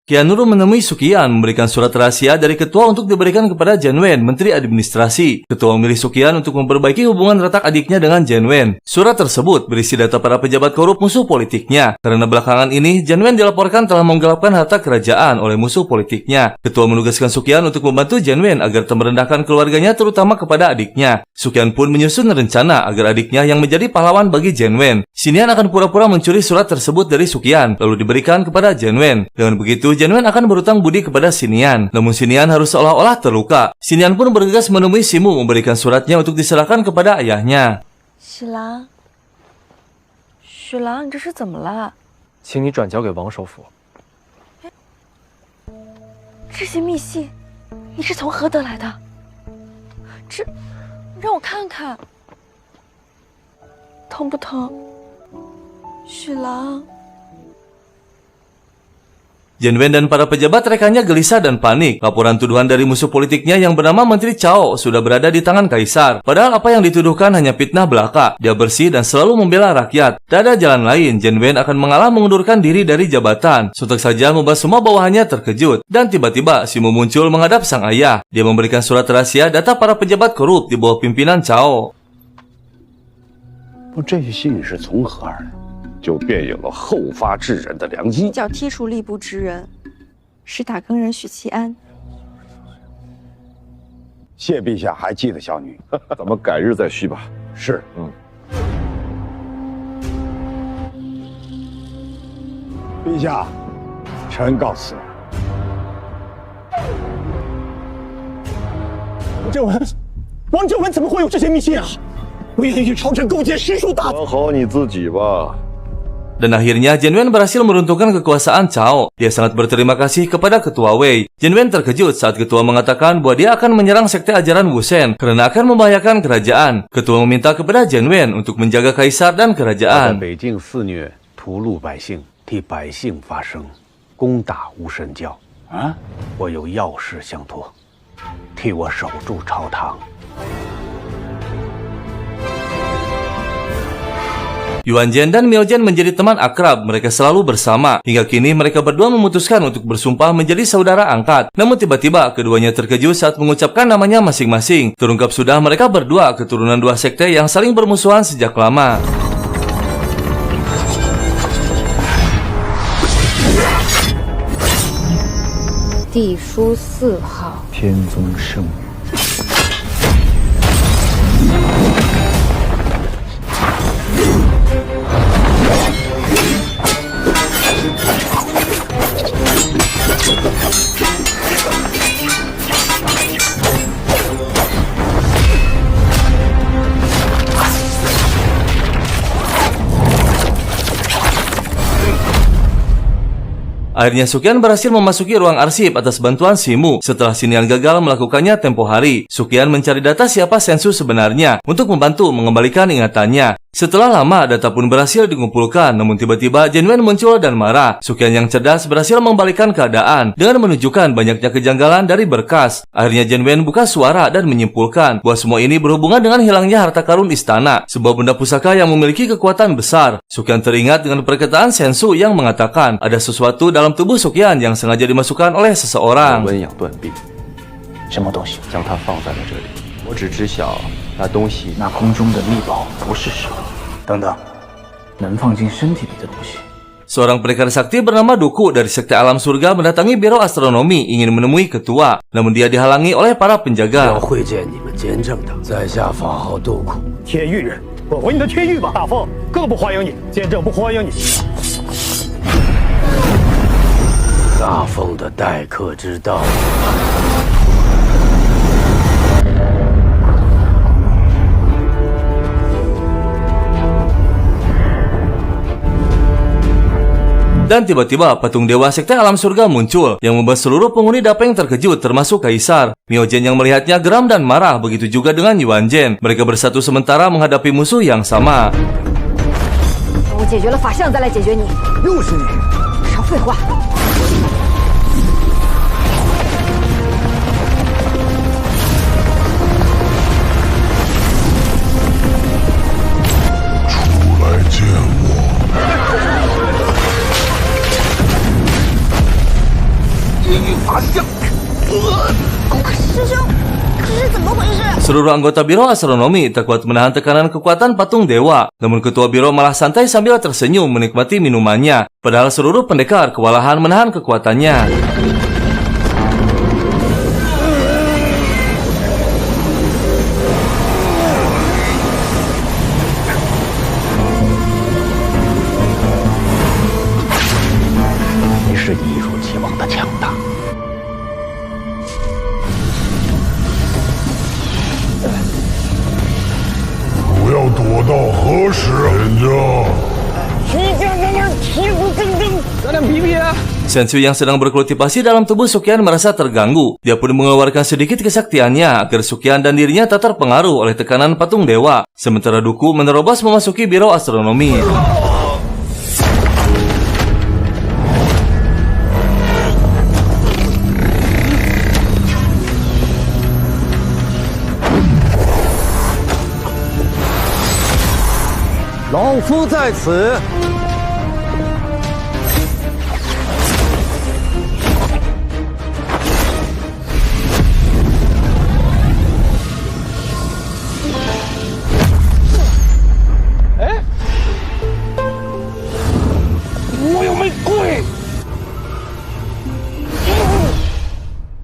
Qianru menemui Suqian memberikan surat rahasia dari ketua untuk diberikan kepada Jian Wen, Menteri Administrasi. Ketua memilih Suqian untuk memperbaiki hubungan retak adiknya dengan Jian Wen. Surat tersebut berisi data para pejabat korup musuh politiknya. Karena belakangan ini, Jian Wen dilaporkan telah menggelapkan harta kerajaan oleh musuh politiknya. Ketua menugaskan Suqian untuk membantu Jian Wen agar tak merendahkan keluarganya terutama kepada adiknya. Suqian pun menyusun rencana agar adiknya yang menjadi pahlawan bagi Jian Wen. Xinian akan pura-pura mencuri surat tersebut dari Suqian, lalu diberikan kepada Jian Wen. Dengan begitu, Jian Wen akan berutang budi kepada Xinian. Namun Xinian harus seolah-olah terluka. Xinian pun bergegas menemui Simu memberikan suratnya untuk diserahkan kepada ayahnya. 许郎，许郎，你这是怎么了？请你转交给王首府。这些密信，你是从何得来的？这，让我看看，疼不疼？许郎。 Jian Wen dan para pejabat rekannya gelisah dan panik. Laporan tuduhan dari musuh politiknya yang bernama Menteri Cao sudah berada di tangan Kaisar. Padahal apa yang dituduhkan hanya fitnah belaka. Dia bersih dan selalu membela rakyat. Tak ada jalan lain, Jian Wen akan mengalah mengundurkan diri dari jabatan. Sontak saja membuat semua bawahannya terkejut. Dan tiba-tiba Simu muncul menghadap sang ayah. Dia memberikan surat rahasia data para pejabat korup di bawah pimpinan Cao. 这信是从何而来？ 就便有了后发制人的良机。叫剔除吏部之人，是打更人许其安。谢陛下还记得小女，咱们改日再叙吧。是，陛下，臣告辞。王正文怎么会有这些密信啊？不愿意与朝臣勾结实属大。管好你自己吧。 Dan akhirnya Jian Wen berhasil meruntuhkan kekuasaan Cao. Dia sangat berterima kasih kepada Ketua Wei. Jian Wen terkejut saat Ketua mengatakan bahwa dia akan menyerang sekte ajaran Wusen karena akan membahayakan kerajaan. Ketua meminta kepada Jian Wen untuk menjaga Kaisar dan kerajaan. 北境肆虐，屠戮百姓，替百姓发声，攻打无神教。啊，我有要事相托，替我守住朝堂。 Yuan Zhen dan Miao Zhen menjadi teman akrab, mereka selalu bersama. Hingga kini mereka berdua memutuskan untuk bersumpah menjadi saudara angkat. Namun tiba-tiba keduanya terkejut saat mengucapkan namanya masing-masing. Terungkap sudah mereka berdua keturunan dua sekte yang saling bermusuhan sejak lama. 地书4号，天宗圣谕。 Akhirnya Suqian berhasil memasuki ruang arsip atas bantuan Simu. Setelah Xinian gagal melakukannya tempo hari, Suqian mencari data siapa Sensu sebenarnya untuk membantu mengembalikan ingatannya. Setelah lama, data pun berhasil dikumpulkan, namun tiba-tiba Jian Wen muncul dan marah. Suqian yang cerdas berhasil membalikan keadaan dengan menunjukkan banyaknya kejanggalan dari berkas. Akhirnya Jian Wen buka suara dan menyimpulkan bahwa semua ini berhubungan dengan hilangnya harta karun istana, sebuah benda pusaka yang memiliki kekuatan besar. Suqian teringat dengan perkataan Sensu yang mengatakan ada sesuatu dalam tubuh Suqian yang sengaja dimasukkan oleh seseorang. 温养断臂，什么东西？将它放在了这里。我只知晓那东西，那空中的秘宝不是什么？等等，能放进身体里的东西。 Seorang pendekar sakti bernama Duku dari Sekte Alam Surga mendatangi Biro Astronomi ingin menemui ketua, namun dia dihalangi oleh para penjaga. 要会见你们监正的，在下法号杜库，天域人，我回你的天域吧。大凤更不欢迎你，监正不欢迎你。大凤的待客之道。 Dan tiba-tiba patung dewa Sekte Alam Surga muncul yang membuat seluruh penghuni Dapeng terkejut termasuk Kaisar. Miao Zhen yang melihatnya geram dan marah, begitu juga dengan Yuan Zhen. Mereka bersatu sementara menghadapi musuh yang sama. 我解决了法相再来解决你。又是你！少废话。师兄，这是怎么回事？ Seluruh anggota Biro Astronomi tak kuat menahan tekanan kekuatan patung dewa. Namun ketua biro malah santai sambil tersenyum menikmati minumannya. Padahal seluruh pendekar kewalahan menahan kekuatannya.你是一如既往的强大。不要躲到何时，人家。徐家在那儿铁骨铮铮，咱俩比比啊！ Senshu yang sedang berkultivasi dalam tubuh Sukyan merasa terganggu. Dia pun mengeluarkan sedikit kesaktiannya agar Sukyan dan dirinya tak terpengaruh oleh tekanan patung dewa. Sementara Dooku menerobos memasuki Biro Astronomi. “老夫在此。”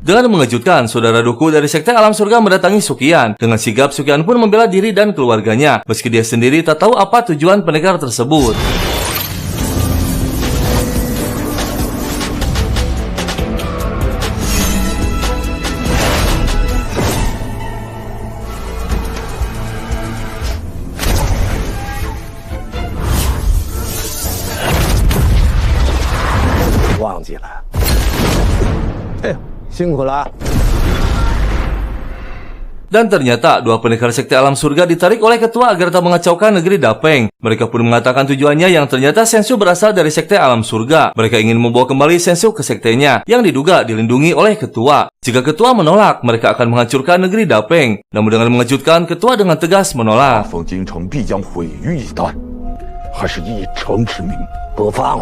Dengan mengejutkan, saudara Dooku dari Sekte Alam Surga mendatangi Sukyan. Dengan sigap, Sukyan pun membela diri dan keluarganya, meski dia sendiri tak tahu apa tujuan pendekar tersebut. “忘记了。”哎，辛苦了。 Dan ternyata dua pendekar Sekte Alam Surga ditarik oleh ketua agar tak mengacaukan negeri Dapeng. Mereka pun mengatakan tujuannya yang ternyata Senshu berasal dari Sekte Alam Surga. Mereka ingin membawa kembali Senshu ke sektenya yang diduga dilindungi oleh ketua. Jika ketua menolak, mereka akan menghancurkan negeri Dapeng. Namun dengan mengejutkan, ketua dengan tegas menolak. 大奉京城必将毁于一旦，还是以诚之名不放。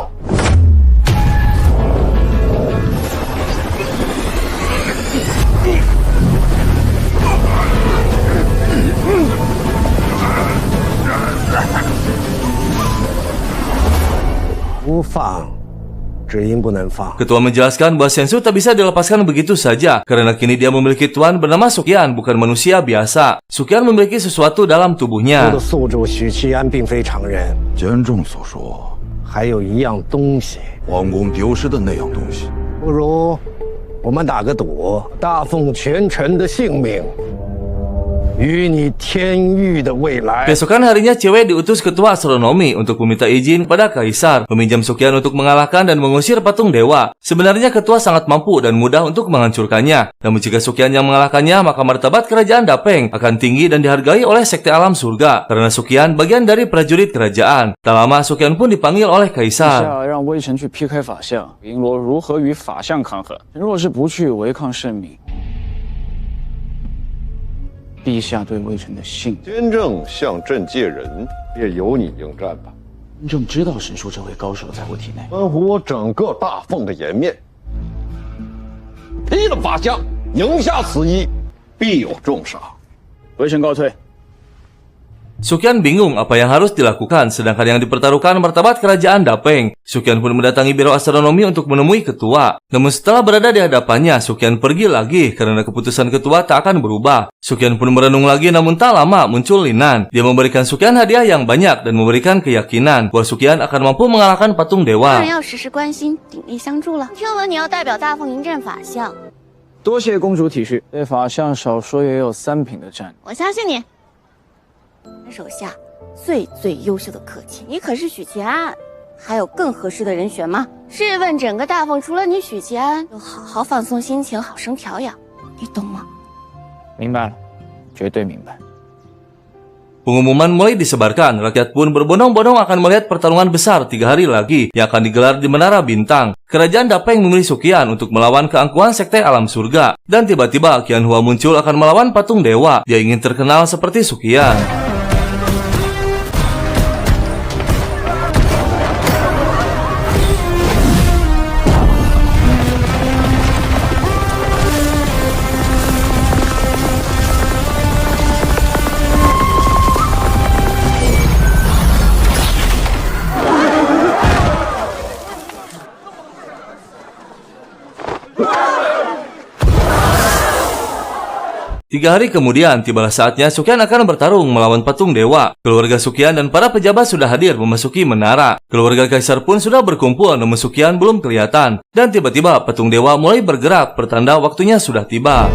不放，只因不能放。 Ketua menjelaskan bahwa Senshu tak bisa dilepaskan begitu saja karena kini dia memiliki tuan bernama Sukyan, bukan manusia biasa. Sukyan memiliki sesuatu dalam 我 tubuhnya. 的宿主许七安并非常人，监正所说，还有一样东西，皇宫丢失的那样东西。不如我们打个赌，大奉全臣的性命，与你天域的未来。 Keesokan harinya cewek diutus ketua astronomi untuk meminta izin pada kaisar, meminjam Sukyan untuk mengalahkan dan mengusir patung dewa. Sebenarnya ketua sangat mampu dan mudah untuk menghancurkannya. Namun jika Sukyan yang mengalahkannya, maka martabat kerajaan Dapeng akan tinggi dan dihargai oleh Sekte Alam Surga. Karena Sukyan bagian dari prajurit kerajaan. Tak lama Sukyan pun dipanggil oleh kaisar. 让微臣去劈开法相，绫罗如何与法相抗衡？臣若是不去违抗圣命，陛下对微臣的信，监正向朕借人，也由你应战吧。真正知道神术这位高手在我体内。关乎我整个大奉的颜面，劈了法相，赢下此役，必有重赏。微臣告退。 Sukyan bingung apa yang harus dilakukan, sedangkan yang dipertaruhkan martabat kerajaan Dapeng. Sukyan pun mendatangi Biro Astronomi untuk menemui ketua. Namun setelah berada di hadapannya, Sukyan pergi lagi karena keputusan ketua tak akan berubah. Sukyan pun merenung lagi, namun tak lama muncul Linan. Dia memberikan Sukyan hadiah yang banyak dan memberikan keyakinan bahwa Sukyan akan mampu mengalahkan patung 当 dewa. 然要时时关心，鼎力相助了。听闻你要代表大奉迎战法相，多谢公主体恤，对法相少说也有3品的战。我相信你。手下最优秀的客卿，你可是许七安，还有更合适的人选吗？试问整个大奉除了你许七安，有好好放松心情、好生调养，你懂吗？明白了，绝对明白。 Pengumuman mulai disebarkan, rakyat pun berbondong-bondong akan melihat pertarungan besar 3 hari lagi yang akan digelar di Menara Bintang. Kerajaan Dapeng memilih Sukyan untuk melawan keangkuhan Sekte Alam Surga. Dan tiba-tiba Qianhua muncul akan melawan patung dewa. Dia ingin terkenal seperti Sukyan. 3 hari kemudian, tibalah saatnya Sukyan akan bertarung melawan patung dewa. Keluarga Sukyan dan para pejabat sudah hadir memasuki menara. Keluarga kaisar pun sudah berkumpul, namun Sukyan belum kelihatan. Dan tiba-tiba patung dewa mulai bergerak, pertanda waktunya sudah tiba.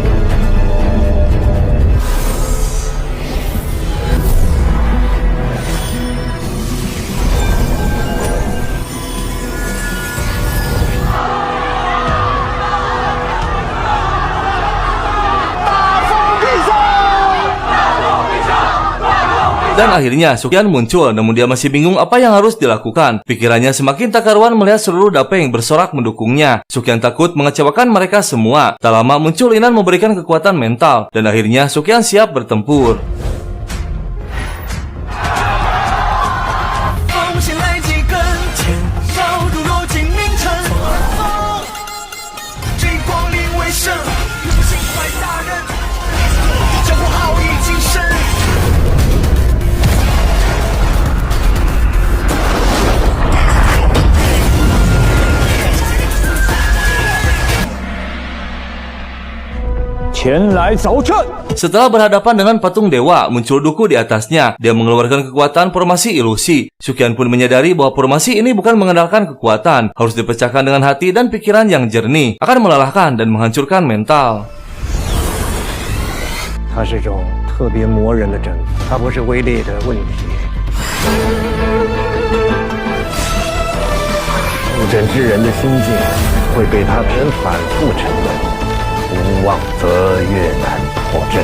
Dan akhirnya Sukyan muncul, namun dia masih bingung apa yang harus dilakukan. Pikirannya semakin tak karuan melihat seluruh dapeng bersorak mendukungnya. Sukyan takut mengecewakan mereka semua. Tak lama muncul Inan memberikan kekuatan mental, dan akhirnya Sukyan siap bertempur. Setelah berhadapan dengan patung dewa, muncul Dooku di atasnya. Dia mengeluarkan kekuatan formasi ilusi. Sukyan pun menyadari bahwa formasi ini bukan mengandalkan kekuatan, harus dipecahkan dengan hati dan pikiran yang jernih, akan melelahkan dan menghancurkan mental. 它是种特别磨人的针，它不是威力的问题。不诊之人的心境会被它人反复沉沦。 无望则越难破阵。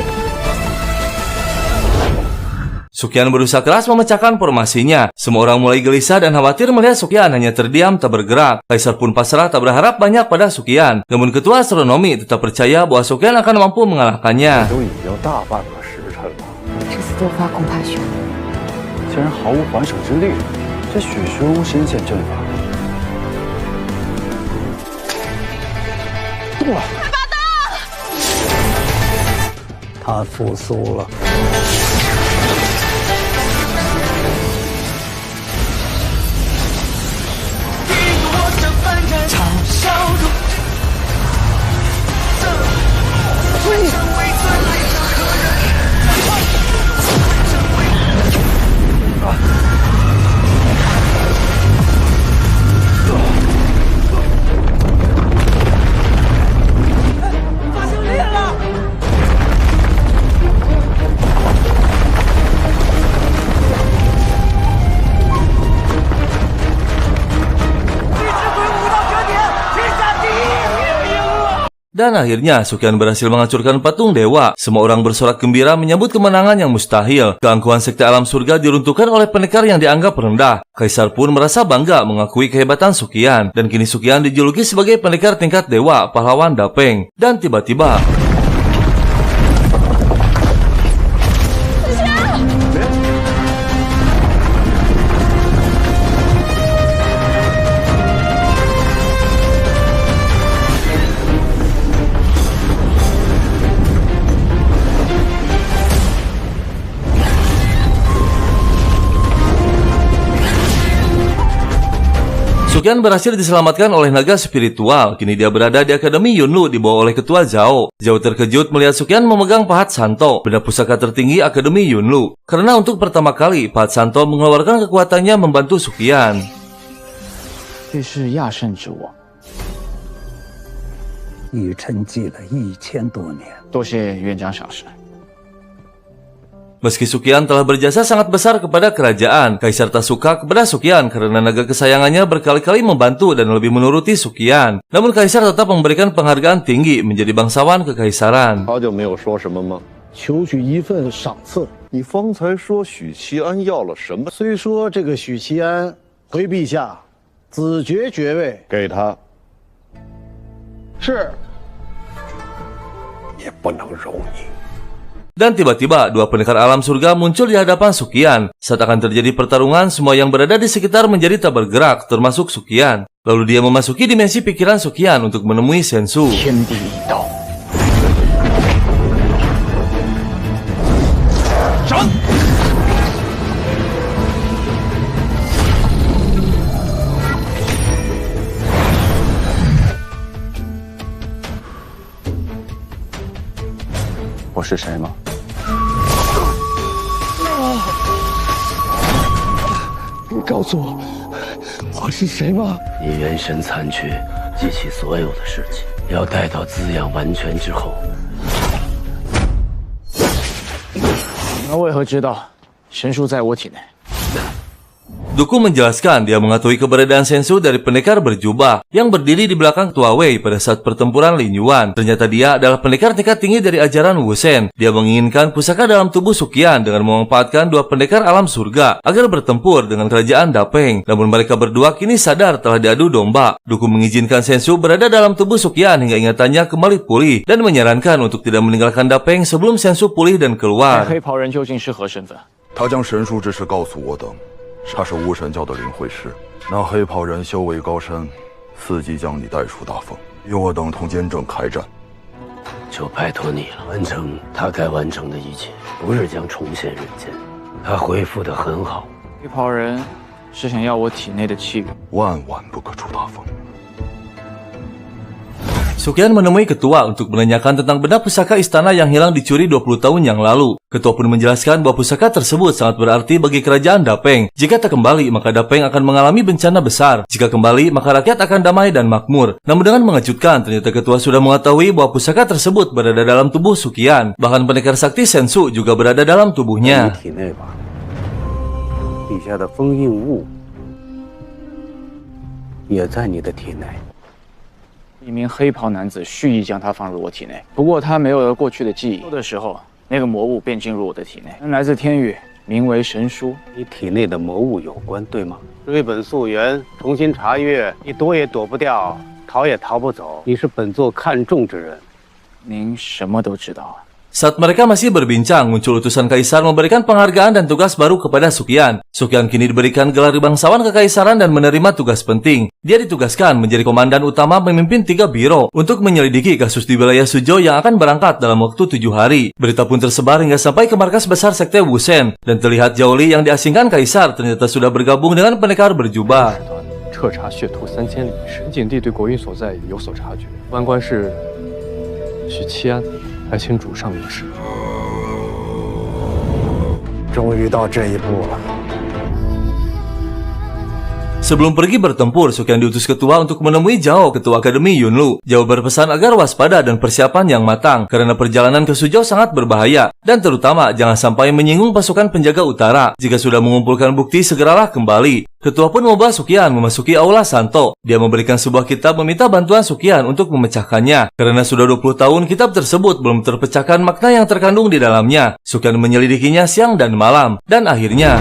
Sukyan berusaha keras memecahkan formasinya. Semua orang mulai gelisah dan khawatir melihat Sukyan hanya terdiam tak bergerak. Kaisar pun pasrah tak berharap banyak pada Sukyan. Namun ketua astronomi tetap percaya bahwa Sukyan akan mampu mengalahkannya. 都已经大半个时辰了，这次多发恐怕凶。竟然毫无还手之力，这许玄无先线阵法。动了！ 他复苏了。Dan akhirnya Sukyan berhasil menghancurkan patung dewa. Semua orang bersorak gembira menyambut kemenangan yang mustahil. Keangkuhan sekte alam surga diruntuhkan oleh pendekar yang dianggap rendah. Kaisar pun merasa bangga mengakui kehebatan Sukyan. Dan kini Sukyan dijuluki sebagai pendekar tingkat dewa, pahlawan dapeng. Dan tiba-tiba Sukyan berhasil diselamatkan oleh naga spiritual. Kini dia berada di Akademi Yunlu dibawa oleh ketua Zhao. Zhao terkejut melihat Sukyan memegang pahat Santo, benda pusaka tertinggi Akademi Yunlu. Karena untuk pertama kali pahat Santo mengeluarkan kekuatannya membantu Sukyan. 这是亚圣之王，已沉寂了1000多年。多谢院长赏识。 Meski Sukyan telah berjasa sangat besar kepada kerajaan, Kaisar tak suka kepada Sukyan karena naga kesayangannya berkali-kali membantu dan lebih menuruti Sukyan. Namun Kaisar tetap memberikan penghargaan tinggi menjadi bangsawan kekaisaran. 他就没有说什么吗？求取一份赏赐。你方才说许七安要了什么？虽说这个许七安回陛下子爵爵位，给他，是也不能容你。 Dan tiba-tiba dua pendekar alam surga muncul di hadapan Sukyan. Saat akan terjadi pertarungan, semua yang berada di sekitar menjadi tak bergerak, termasuk Sukyan. Lalu dia memasuki dimensi pikiran Sukyan untuk menemui Sensu. 天地一道，斩！ Dan 我是谁吗？你告诉我，我是谁吗？你元神残缺，记起所有的事情，要待到滋养完全之后。你们为何知道神书在我体内？ Dooku menjelaskan dia mengetahui keberadaan Sensu dari pendekar berjubah yang berdiri di belakang Ketua Wei pada saat pertempuran Lin Yuan. Ternyata dia adalah pendekar tingkat tinggi dari ajaran Wusen. Dia menginginkan pusaka dalam tubuh Suqian dengan memanfaatkan dua pendekar alam surga agar bertempur dengan kerajaan Dapeng. Namun mereka berdua kini sadar telah diadu domba. Dooku mengizinkan Sensu berada dalam tubuh Suqian hingga ingatannya kembali pulih dan menyarankan untuk tidak meninggalkan Dapeng sebelum Sensu pulih dan keluar. 黑袍人究竟是何身份？他将神术之事告诉我等，他是巫神教的灵会师。那黑袍人修为高深，伺机将你带出大风，与我等同监正开战。就拜托你了，完成他该完成的一切，不是将重现人间。他恢复得很好。黑袍人是想要我体内的气运，万万不可出大风。 Suqian menemui ketua untuk menanyakan tentang benda pusaka istana yang hilang dicuri 20 tahun yang lalu. Ketua pun menjelaskan bahwa pusaka tersebut sangat berarti bagi kerajaan Dapeng. Jika tak kembali, maka Dapeng akan mengalami bencana besar. Jika kembali, maka rakyat akan damai dan makmur. Namun dengan mengejutkan, ternyata ketua sudah mengetahui bahwa pusaka tersebut berada dalam tubuh Suqian. Bahkan pendekar sakti Sensu juga berada dalam tubuhnya. 地下的封印物也在你的体内。 一名黑袍男子蓄意将它放入我体内，不过他没有了过去的记忆。的时候，那个魔物便进入我的体内，来自天域，名为神书。你体内的魔物有关，对吗？追本溯源，重新查阅，你躲也躲不掉，逃也逃不走。你是本座看重之人。您什么都知道啊。 Saat mereka masih berbincang, muncul utusan kaisar memberikan penghargaan dan tugas baru kepada Suqian. Suqian kini diberikan gelar bangsawan kekaisaran dan menerima tugas penting. Dia ditugaskan menjadi komandan utama memimpin 3 biro untuk menyelidiki kasus di wilayah Suzhou yang akan berangkat dalam waktu 7 hari. Berita pun tersebar hingga sampai ke markas besar sekte Wusen. Dan terlihat Zhao Li yang diasingkan kaisar ternyata sudah bergabung dengan pendekar berjubah. 彻查血图3000里，景帝对国运所在有所察觉。万官是许七安。 还请主上明示。终于到这一步了。 Sebelum pergi bertempur, Suqian diutus ketua untuk menemui Zhao, ketua Akademi Yunlu. Zhao berpesan agar waspada dan persiapan yang matang, karena perjalanan ke Suzhou sangat berbahaya, dan terutama jangan sampai menyinggung pasukan penjaga utara. Jika sudah mengumpulkan bukti, segeralah kembali. Ketua pun membawa Suqian memasuki aula Santo. Dia memberikan sebuah kitab meminta bantuan Suqian untuk memecahkannya. Karena sudah 20 tahun kitab tersebut belum terpecahkan makna yang terkandung di dalamnya. Suqian menyelidikinya siang dan malam. Dan akhirnya...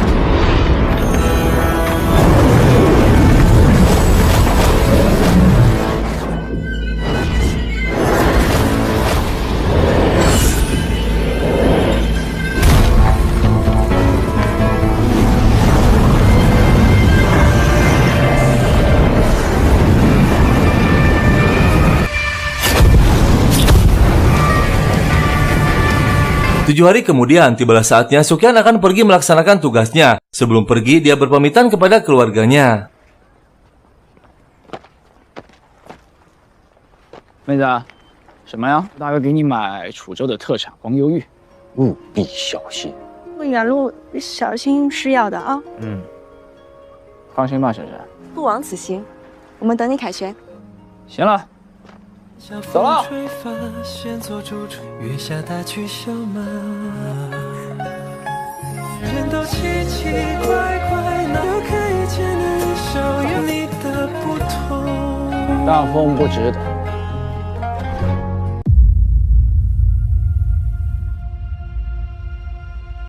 Tujuh hari kemudian, tibalah saatnya Suqian akan pergi melaksanakan tugasnya. Sebelum pergi, dia berpamitan kepada keluarganya. 妹子，什么呀？大哥给你买楚州的特产黄油玉，务必小心。远路小心是要的啊。放心吧，婶婶。不枉此行，我们等你凯旋。行了。 走了。月下大曲小马，人都奇奇怪怪，哪有可以见的一笑有你的不同？大风不值得。